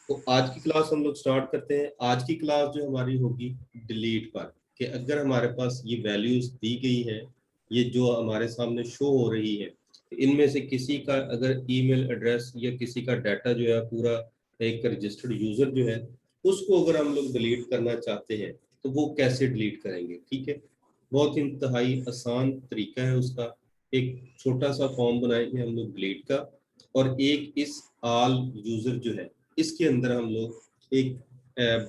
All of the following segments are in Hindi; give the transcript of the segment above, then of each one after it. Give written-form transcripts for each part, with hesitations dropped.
तो आज की क्लास हम लोग स्टार्ट करते हैं। आज की क्लास जो हमारी होगी डिलीट पर, कि अगर हमारे पास ये वैल्यूज दी गई है, ये जो हमारे सामने शो हो रही है, इनमें से किसी का अगर ईमेल एड्रेस या किसी का डाटा जो है पूरा, एक रजिस्टर्ड यूजर जो है उसको अगर हम लोग डिलीट करना चाहते हैं तो वो कैसे डिलीट करेंगे। ठीक है, बहुत इंतहाई आसान तरीका है उसका। एक छोटा सा फॉर्म बनाएंगे हम लोग डिलीट का, और एक इस ऑल यूजर जो है इसके अंदर हम लोग एक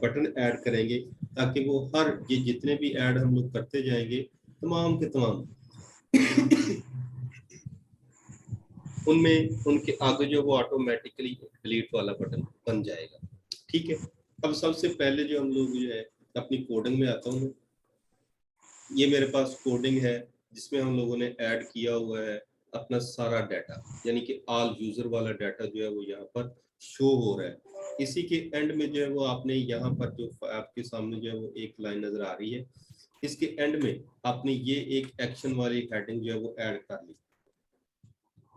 बटन ऐड करेंगे, ताकि वो हर ये जितने भी ऐड हम लोग करते जाएंगे तमाम के तमाम उनमें उनके आगे जो वो ऑटोमेटिकली डिलीट वाला बटन बन जाएगा। ठीक है, अब सबसे पहले जो हम लोग जो है अपनी कोडिंग में आता हूँ। ये मेरे पास कोडिंग है जिसमें हम लोगों ने ऐड किया हुआ है अपना सारा डाटा, यानी कि ऑल यूजर वाला डाटा जो है वो यहाँ पर शो हो रहा है। इसी के एंड में जो है वो आपने यहाँ पर जो आपके सामने जो है वो एक लाइन नजर आ रही है, इसके एंड में आपने ये एक एक्शन वाली हेडिंग जो है वो ऐड कर ली।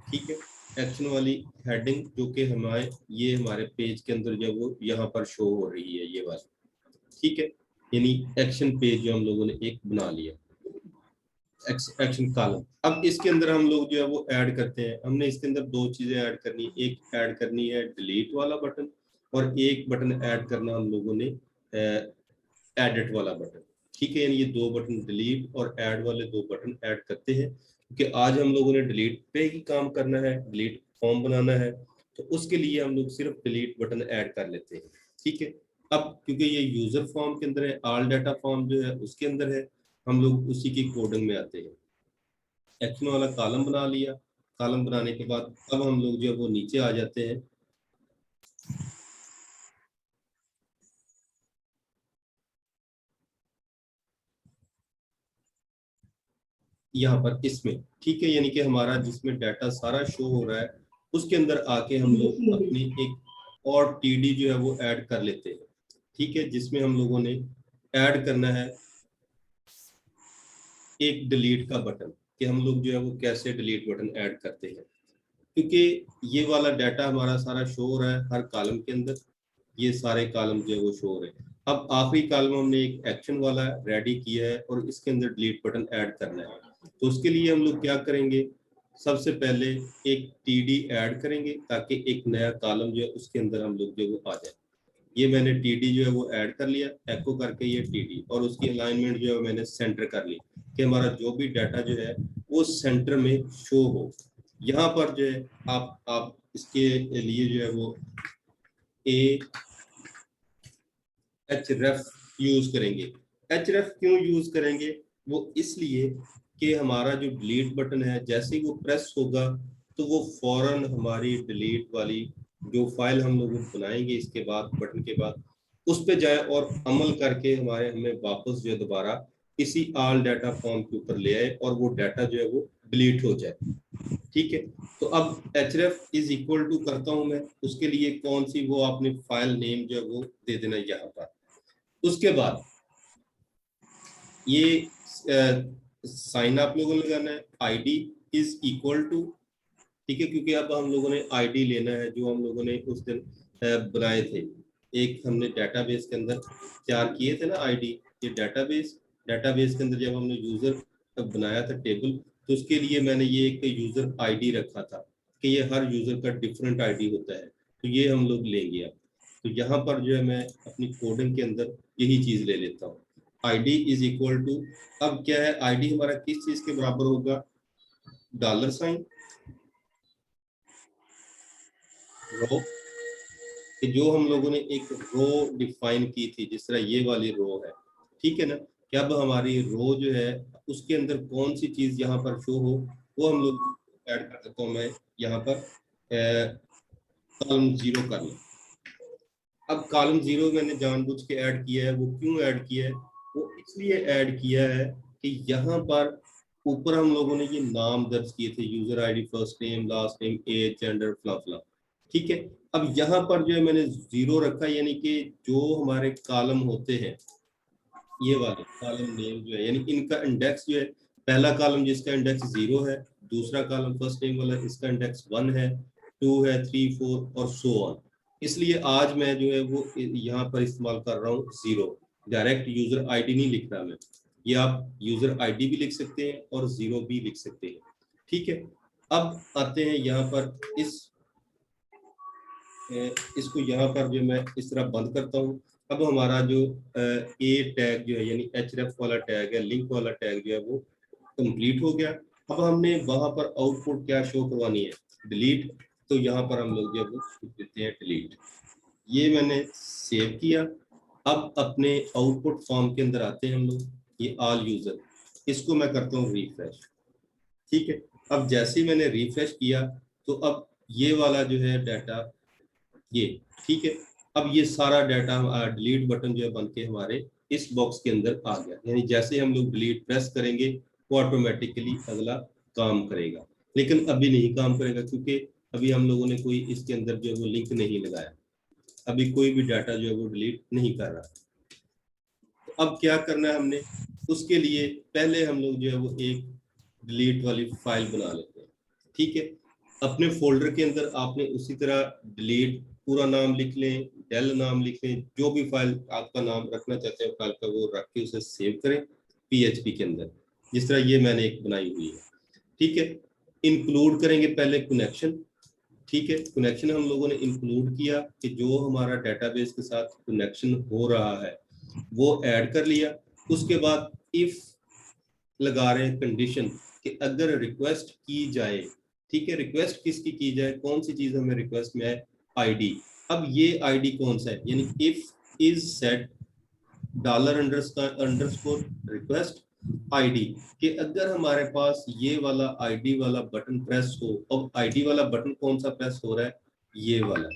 ठीक है, एक्शन वाली हेडिंग जो कि हमारे पेज के अंदर जो है वो यहाँ पर शो हो रही है, ये वाली। ठीक है, यानी एक्शन पेज जो हम लोगों ने एक बना लिया, एक्शन कॉलम। अब इसके अंदर हम लोग जो है वो ऐड करते हैं। हमने इसके अंदर दो चीजें ऐड करनी है, एक ऐड करनी है डिलीट वाला बटन, और एक बटन ऐड करना हम लोगों ने एडिट वाला बटन। ठीक है, यानी ये दो बटन डिलीट और ऐड वाले दो बटन ऐड करते हैं, क्योंकि आज हम लोगों ने डिलीट पे ही काम करना है, डिलीट फॉर्म बनाना है, तो उसके लिए हम लोग सिर्फ डिलीट बटन ऐड कर लेते हैं। ठीक है, अब क्योंकि ये यूजर फॉर्म के अंदर है, ऑल डाटा फॉर्म जो है उसके अंदर है, हम लोग उसी की कोडिंग में आते हैं। एक्शन वाला कॉलम बना लिया, कॉलम बनाने के बाद अब हम लोग जो है वो नीचे आ जाते हैं। यहाँ पर इसमें ठीक है, यानी कि हमारा जिसमें डाटा सारा शो हो रहा है उसके अंदर आके हम लोग अपनी एक और टीडी जो है वो ऐड कर लेते हैं। ठीक है, जिसमें हम लोगों ने ऐड करना है एक डिलीट का बटन, कि हम लोग जो है वो कैसे डिलीट बटन ऐड करते हैं, क्योंकि ये वाला डाटा हमारा सारा शो हो रहा है हर कॉलम के अंदर, ये सारे कॉलम जो है वो शो हो रहे हैं। अब आखिरी कॉलम हमने एक एक्शन वाला रेडी किया है और इसके अंदर डिलीट बटन ऐड करना है। तो उसके लिए हम लोग क्या करेंगे, सबसे पहले एक टीडी ऐड करेंगे ताकि एक नया कॉलम जो है उसके अंदर हम लोग जो वो आ जाए। ये मैंने टीडी जो है वो ऐड कर लिया, एको करके ये टीडी, और उसकी अलाइनमेंट जो है मैंने सेंटर कर ली, कि हमारा जो भी डाटा जो है वो सेंटर में शो हो। यहाँ पर जो है आप इसके लिए जो है वो ए एच रेफ यूज करेंगे। एच रेफ क्यों यूज करेंगे, वो इसलिए कि हमारा जो डिलीट बटन है जैसे ही वो प्रेस होगा तो वो फौरन हमारी डिलीट वाली जो फाइल हम लोग बनाएंगे इसके बाद बटन के बाद उस पे जाए और अमल करके हमें वापस जो है दोबारा इसी ऑल डाटा फॉर्म के ऊपर ले आए और वो डाटा जो है वो डिलीट हो जाए। ठीक है, तो अब एचरेफ इज इक्वल टू करता हूं मैं, उसके लिए कौन सी वो आपने फाइल नेम जो है वो दे देना यहाँ पर। उसके बाद ये साइन आप लोगों ने लगाना है, आईडी इज इक्वल टू। ठीक है, क्योंकि अब हम लोगों ने आईडी लेना है जो हम लोगों ने उस दिन बनाए थे, एक हमने डेटाबेस के अंदर तैयार किए थे ना आईडी। ये डेटाबेस के अंदर जब हमने यूजर बनाया था टेबल, तो उसके लिए मैंने ये एक यूजर आईडी रखा था कि ये हर यूजर का डिफरेंट आईडी होता है, तो ये हम लोग लेंगे अब। तो यहाँ पर जो है मैं अपनी कोडिंग के अंदर यही चीज ले लेता हूँ, आईडी इज इक्वल टू। अब क्या है, आईडी हमारा किस चीज के बराबर होगा, डॉलर साइन रो, कि जो हम लोगों ने एक रो डिफाइन की थी, जिस तरह ये वाली रो है। ठीक है ना, कि अब हमारी रो जो है उसके अंदर कौन सी चीज यहाँ पर शो हो, वो हम लोग ऐड कर देता हूँ मैं यहाँ पर कॉलम जीरो कर लें। अब कॉलम जीरो मैंने जानबूझ के ऐड किया है, वो क्यों ऐड किया है, वो इसलिए ऐड किया है कि यहाँ पर ऊपर हम लोगों ने ये नाम दर्ज किए थे, user ID, first name, last name, age, gender, फ्ला। ठीक है, अब यहाँ पर जो है मैंने जीरो रखा, यानी कि जो हमारे कॉलम होते हैं ये वाले कॉलम नेम जो है, यानी इनका इंडेक्स जो है, पहला कॉलम जिसका इंडेक्स जीरो है, दूसरा कॉलम फर्स्ट नेम वाला इसका इंडेक्स वन है, टू है, थ्री, फोर और सो ऑन। इसलिए आज मैं जो है वो यहाँ पर इस्तेमाल कर रहा हूँ 0, डायरेक्ट यूजर आईडी नहीं लिख रहा मैं। ये आप यूजर आईडी भी लिख सकते हैं और 0 भी लिख सकते हैं, ठीक है। अब आते हैं यहाँ पर इसको यहाँ पर जो मैं इस तरह बंद करता हूँ। अब हमारा जो ए टैग जो है यानी href वाला टैग है, लिंक वाला टैग जो है वो कंप्लीट हो गया। अब हमने वहां पर आउटपुट क्या शो करवानी है, डिलीट। तो यहाँ पर हम लोग जो है वो देते हैं डिलीट। ये मैंने सेव किया। अब अपने आउटपुट फॉर्म के अंदर आते हैं हम लोग, ये ऑल यूजर, इसको मैं करता हूँ रिफ्रेश, ठीक है। अब जैसे ही मैंने रिफ्रेश किया तो अब ये वाला जो है डाटा ये, ठीक है। अब ये सारा डाटा डिलीट बटन जो है बन के हमारे इस बॉक्स के अंदर आ गया, यानी जैसे हम लोग डिलीट प्रेस करेंगे वो ऑटोमेटिकली अगला काम करेगा। लेकिन अभी नहीं काम करेगा क्योंकि अभी हम लोगों ने कोई इसके अंदर जो है वो लिंक नहीं लगाया, अभी कोई भी डाटा जो है वो डिलीट नहीं कर रहा। तो अब क्या करना है हमने, उसके लिए पहले हम लोग जो है वो एक डिलीट वाली फाइल बना लेते हैं, ठीक है। अपने फोल्डर के अंदर आपने उसी तरह डिलीट पूरा नाम लिख लें, डेल नाम लिख लें, जो भी फाइल आपका नाम रखना चाहते हैं फाइल का वो रख के उसे सेव करें पीएचपी के अंदर, जिस तरह ये मैंने एक बनाई हुई है, ठीक है। इंक्लूड करेंगे पहले कनेक्शन, ठीक है। कनेक्शन हम लोगों ने इंक्लूड किया कि जो हमारा डेटाबेस के साथ कनेक्शन हो रहा है वो ऐड कर लिया। उसके बाद इफ लगा रहे हैं कंडीशन कि अगर रिक्वेस्ट की जाए, ठीक है। रिक्वेस्ट किसकी की जाए, कौन सी चीज हमें रिक्वेस्ट में है, आईडी। अब ये आईडी कौन सा है, यानी if is set $_ request ID, कि अगर हमारे पास ये वाला आईडी वाला बटन प्रेस हो। अब आईडी वाला बटन कौन सा प्रेस हो रहा है, ये वाला,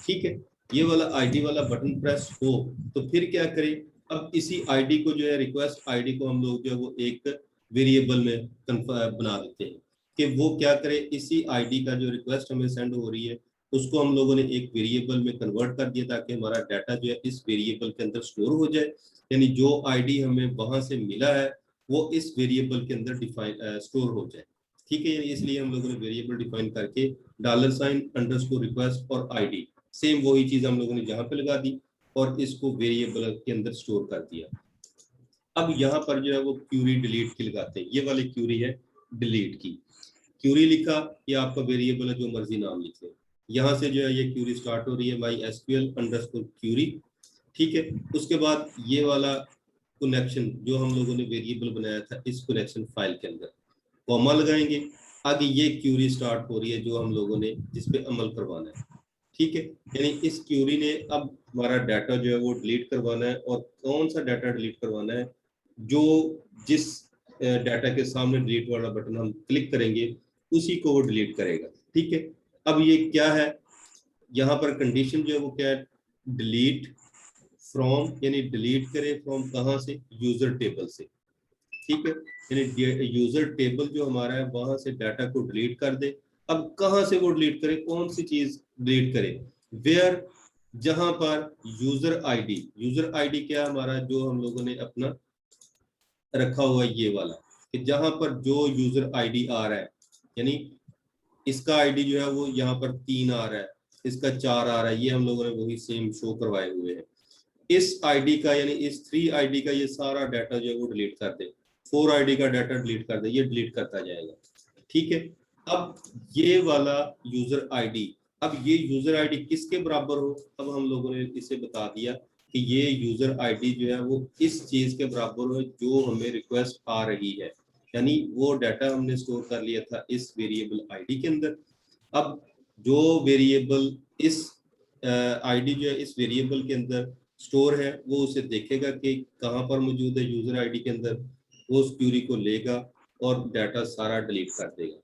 ठीक है। ये वाला आईडी वाला बटन प्रेस हो तो फिर क्या करें, अब इसी आईडी को जो है रिक्वेस्ट आईडी को हम लोग जो है वो एक वेरिएबल में बना देते हैं कि वो क्या करे, इसी आईडी का जो रिक्वेस्ट हमें सेंड हो रही है उसको हम लोगों ने एक वेरिएबल में कन्वर्ट कर दिया ताकि हमारा डाटा जो है इस वेरिएबल के अंदर स्टोर हो जाए। यानी जो आईडी हमें वहां से मिला है वो इस वेरिएबल के अंदर डिफाइन स्टोर हो जाए, ठीक है। इसलिए हम लोगों ने वेरिएबल डिफाइन करके $_रिक्वेस्ट और आईडी, सेम वही चीज हम लोगों ने जहां पे लगा दी और इसको वेरिएबल के अंदर स्टोर कर दिया। अब यहाँ पर जो है वो क्यूरी डिलीट की लगाते हैं, ये वाली क्यूरी है डिलीट की। क्यूरी लिखा, ये आपका वेरिएबल है, जो मर्जी नाम लिखे। यहाँ से जो है ये क्यूरी स्टार्ट हो रही है MySQL_query, ठीक है। उसके बाद ये वाला कनेक्शन जो हम लोगों ने वेरिएबल बनाया था इस कनेक्शन फाइल के अंदर कॉमा लगाएंगे। आगे ये क्यूरी स्टार्ट हो रही है जो हम लोगों ने जिस पे अमल करवाना है, ठीक है। यानी इस क्यूरी ने अब हमारा डाटा जो है वो डिलीट करवाना है, और कौन सा डाटा डिलीट करवाना है, जो जिस डाटा के सामने डिलीट वाला बटन हम क्लिक करेंगे उसी को वो डिलीट करेगा, ठीक है। अब ये क्या है, यहाँ पर कंडीशन जो है वो क्या है, डिलीट फ्रॉम, यानी डिलीट करे फ्रॉम कहाँ से, यूजर टेबल से, ठीक है। यानी यूजर टेबल जो हमारा है वहां से डाटा को डिलीट कर दे। अब कहाँ से वो डिलीट करे, कौन सी चीज डिलीट करे, वेयर, जहां पर यूजर आईडी क्या हमारा जो हम लोगों ने अपना रखा हुआ है ये वाला, कि जहां पर जो यूजर आईडी आ रहा है, यानी इसका आईडी जो है वो यहाँ पर 3 आ रहा है, इसका 4 आ रहा है, ये हम लोगों ने वही सेम शो करवाए हुए हैं। इस आईडी का यानी इस 3 आईडी का ये सारा डाटा जो है वो डिलीट कर दे, 4 आईडी का डाटा डिलीट कर दे, ये डिलीट करता जाएगा, ठीक है। अब ये वाला यूजर आईडी, अब ये यूजर आईडी किसके बराबर हो, अब हम लोगों ने इसे बता दिया कि ये यूजर आईडी जो है वो इस चीज के बराबर हो जो हमें रिक्वेस्ट आ रही है, यानी वो डाटा हमने स्टोर कर लिया था इस वेरिएबल आईडी के अंदर। अब जो वेरिएबल इस आईडी जो है इस वेरिएबल के अंदर स्टोर है वो उसे देखेगा कि कहाँ पर मौजूद है यूजर आईडी के अंदर, वो उस क्यूरी को लेगा और डाटा सारा डिलीट कर देगा,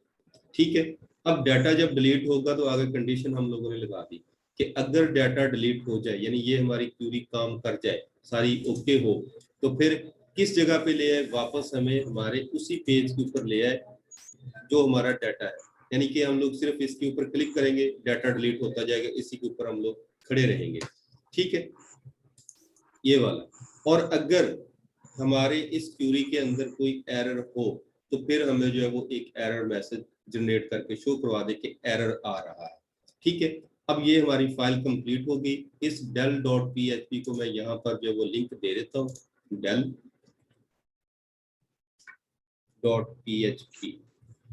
ठीक है। अब डाटा जब डिलीट होगा तो आगे कंडीशन हम लोगों ने लगा दी कि अगर डाटा डिलीट हो जाए, यानी ये हमारी क्यूरी काम कर जाए, सारी ओके हो, तो फिर किस जगह पे ले आए, वापस हमें हमारे उसी पेज के ऊपर ले आए जो हमारा डाटा है। यानी कि हम लोग सिर्फ इसके ऊपर क्लिक करेंगे, डाटा डिलीट होता जाएगा, इसी के ऊपर हम लोग खड़े रहेंगे, ठीक है, ये वाला। और अगर हमारे इस क्यूरी के अंदर कोई एरर हो तो फिर हमें जो है वो एक एरर मैसेज जनरेट करके शो करवा दे कि एरर आ रहा है, ठीक है। अब ये हमारी फाइल कंप्लीट हो गई। इस del.php को मैं यहाँ पर जो वो लिंक दे देता हूँ, del.php,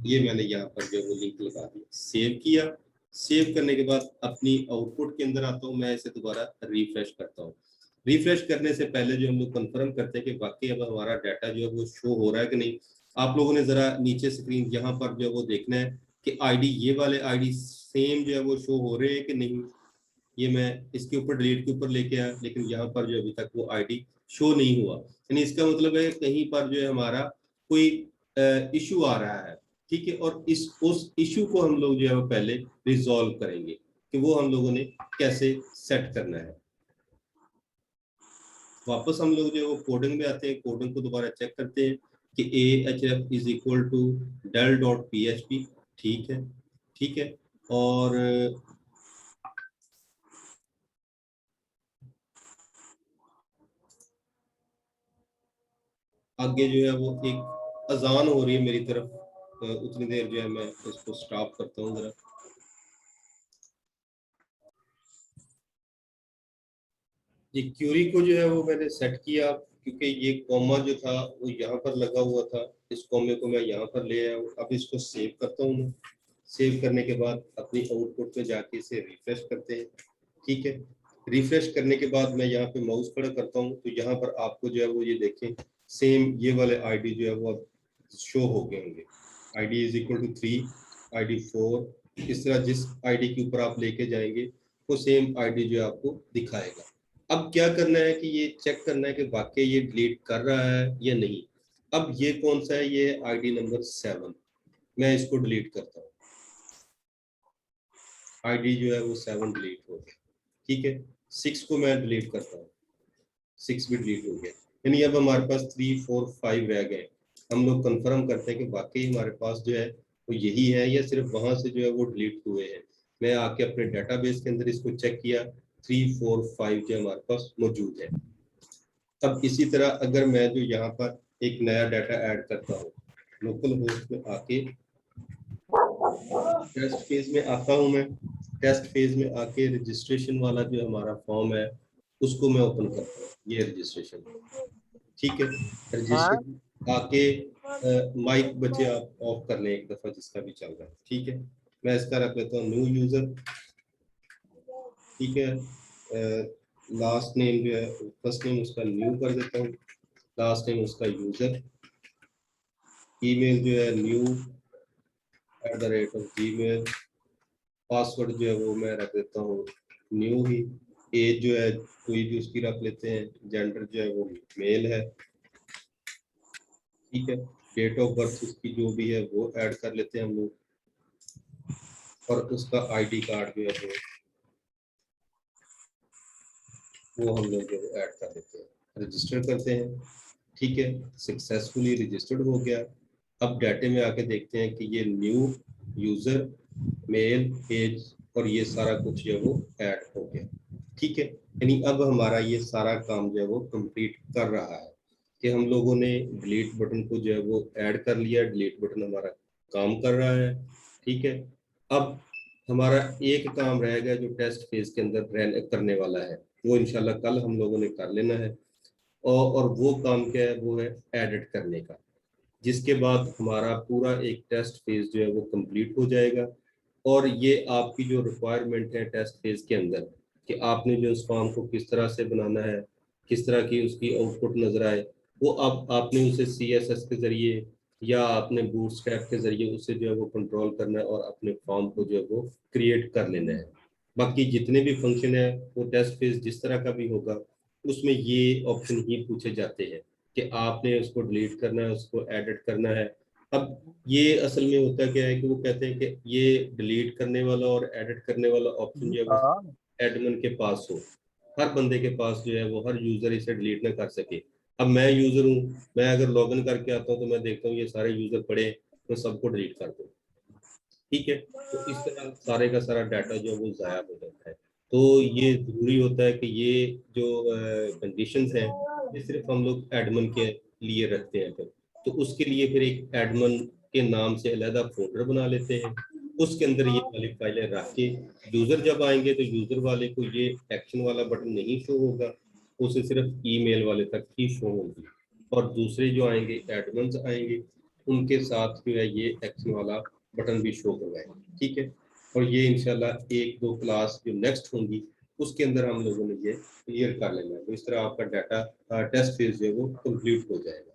ये मैंने यहाँ पर जो वो लिंक लगा दिया, सेव किया। सेव करने के बाद अपनी आउटपुट के अंदर आता हूँ, मैं इसे दोबारा रिफ्रेश करता हूँ। रिफ्रेश करने से पहले जो हम लोग कंफर्म करते हैं कि वाकई अब हमारा डाटा जो है वो शो हो रहा है कि नहीं। आप लोगों ने जरा नीचे स्क्रीन यहाँ पर जो वो देखना है कि आईडी, ये वाले आईडी सेम जो है वो शो हो रहे हैं कि नहीं। ये मैं इसके ऊपर डिलीट के ऊपर लेके आया, लेकिन यहाँ पर जो अभी तक वो आईडी शो नहीं हुआ, यानी इसका मतलब है कहीं पर जो है हमारा कोई इशू आ रहा है। ठीक है, और उस इशू को हम लोग जो है वो पहले रिजॉल्व करेंगे कि वो हम लोगों ने कैसे सेट करना है। वापस हम लोग जो है वो कोडिंग में आते हैं, कोडिंग को दोबारा चेक करते हैं कि ahref is equal to del.php। ठीक है, ठीक है। और आगे जो है वो एक अजान हो रही है मेरी तरफ, उतनी देर जो है मैं इसको स्टॉप करता हूँ जरा। ये क्यूरी को जो है वो मैंने सेट किया, क्योंकि ये कॉमा जो था वो यहाँ पर लगा हुआ था, इस कॉमे को मैं यहाँ पर ले आया हूँ। अब इसको सेव करता हूँ मैं। सेव करने के बाद अपनी आउटपुट पे जाके इसे रिफ्रेश करते हैं। ठीक है, रिफ्रेश करने के बाद मैं यहाँ पे माउस खड़ा करता हूँ, तो यहाँ पर आपको जो है वो ये देखें सेम ये वाले आईडी जो है वो अब शो हो गए होंगे। ID is equal to 3, ID 4, इस तरह जिस आईडी के ऊपर आप लेके जाएंगे वो सेम आईडी जो है आपको दिखाएगा। अब क्या करना है कि ये चेक करना है कि वाकई ये डिलीट कर रहा है या नहीं। अब ये कौन सा है, ये आईडी नंबर 7, मैं इसको डिलीट करता हूँ। आईडी जो है वो 7 डिलीट हो गया। ठीक है, 6 को मैं डिलीट करता हूँ, 6 भी डिलीट हो गया। यानी अब हमारे पास 3, 4, 5 रह गए। हम लोग कंफर्म करते हैं कि वाकई हमारे पास जो है वो यही है या सिर्फ वहां से जो है वो डिलीट हुए हैं। मैं आके अपने डेटाबेस के अंदर इसको चेक किया, 3, 4, 5 जो हमारे पास मौजूद है। अब इसी तरह अगर मैं जो यहाँ पर एक नया डाटा ऐड करता हूँ, लोकल होस्ट में आके टेस्ट फेज में आता हूँ मैं। टेस्ट फेज में आके रजिस्ट्रेशन वाला जो हमारा फॉर्म है उसको मैं ओपन करता हूँ, ये रजिस्ट्रेशन। ठीक है, रजिस्ट्रेशन आके माइक बच्चे आप ऑफ कर लें एक दफा जिसका भी चल रहा है। ठीक है, मैं इसका रख लेता हूँ न्यू यूजर। ठीक है, लास्ट नेम जो है, फर्स्ट नेम उसका न्यू कर देता हूँ, लास्ट नेम उसका यूजर, ईमेल जो है new@gmail, पासवर्ड जो है वो मैं रख देता हूँ न्यू ही, एज जो है कोई भी उसकी रख लेते हैं, जेंडर जो है वो मेल है। ठीक है, डेट ऑफ बर्थ उसकी जो भी है वो ऐड कर लेते हैं हम लोग, और उसका आईडी कार्ड जो है वो हम लोग जो ऐड कर देते हैं, रजिस्टर करते हैं। ठीक है, सक्सेसफुली रजिस्टर्ड हो गया। अब डाटे में आके देखते हैं कि ये न्यू यूजर, मेल, एज और ये सारा कुछ जो है वो ऐड हो गया। ठीक है, यानी अब हमारा ये सारा काम जो है वो कंप्लीट कर रहा है कि हम लोगों ने डिलीट बटन को जो है वो ऐड कर लिया, डिलीट बटन हमारा काम कर रहा है। ठीक है, अब हमारा एक काम रहेगा जो टेस्ट फेज के अंदर करने वाला है, वो इंशाल्लाह कल हम लोगों ने कर लेना है। और वो काम क्या है, वो है एडिट करने का, जिसके बाद हमारा पूरा एक टेस्ट फेज जो है वो कंप्लीट हो जाएगा। और ये आपकी जो रिक्वायरमेंट है टेस्ट फेज के अंदर कि आपने जो उस फॉर्म को किस तरह से बनाना है, किस तरह की उसकी आउटपुट नजर आए, वो अब आपने उसे CSS के जरिए या आपने बूटस्ट्रैप के जरिए उसे जो है वो कंट्रोल करना है और अपने फॉर्म को जो है वो क्रिएट कर लेना है। बाकी जितने भी फंक्शन है वो टेस्ट फेज जिस तरह का भी होगा उसमें ये ऑप्शन ही पूछे जाते हैं कि आपने उसको डिलीट करना है, उसको एडिट करना है। अब ये असल में होता क्या है कि वो कहते हैं कि ये डिलीट करने वाला और एडिट करने वाला ऑप्शन जो है वो एडमिन के पास हो, हर बंदे के पास जो है वो, हर यूजर इसे डिलीट ना कर सके। अब मैं यूजर हूँ, मैं अगर लॉगिन करके आता हूँ तो मैं देखता हूँ ये सारे यूजर पड़े, मैं सबको डिलीट कर दूँ। ठीक है, तो इस तरह सारे का सारा डाटा जो है वो जाया हो जाता है। तो ये जरूरी होता है कि ये जो कंडीशंस हैं ये सिर्फ हम लोग एडमिन के लिए रखते हैं। फिर तो उसके लिए फिर एक एडमिन के नाम से अलहदा फोल्डर बना लेते हैं उसके अंदर ये वाली फाइलें रख के यूजर जब आएंगे तो यूजर वाले को ये एक्शन वाला बटन नहीं शो होगा, उसे सिर्फ ईमेल वाले तक ही शो होगी, और दूसरे जो आएंगे एडमिन्स आएंगे उनके साथ जो है ये एक्शन वाला बटन भी शो करवाएंगे, ठीक है। और ये इंशाल्लाह एक दो क्लास जो नेक्स्ट होंगी उसके अंदर हम लोगों ने ये क्लियर कर लेना है, तो इस तरह आपका डाटा टेस्ट फेज जो है वो कंप्लीट हो जाएगा।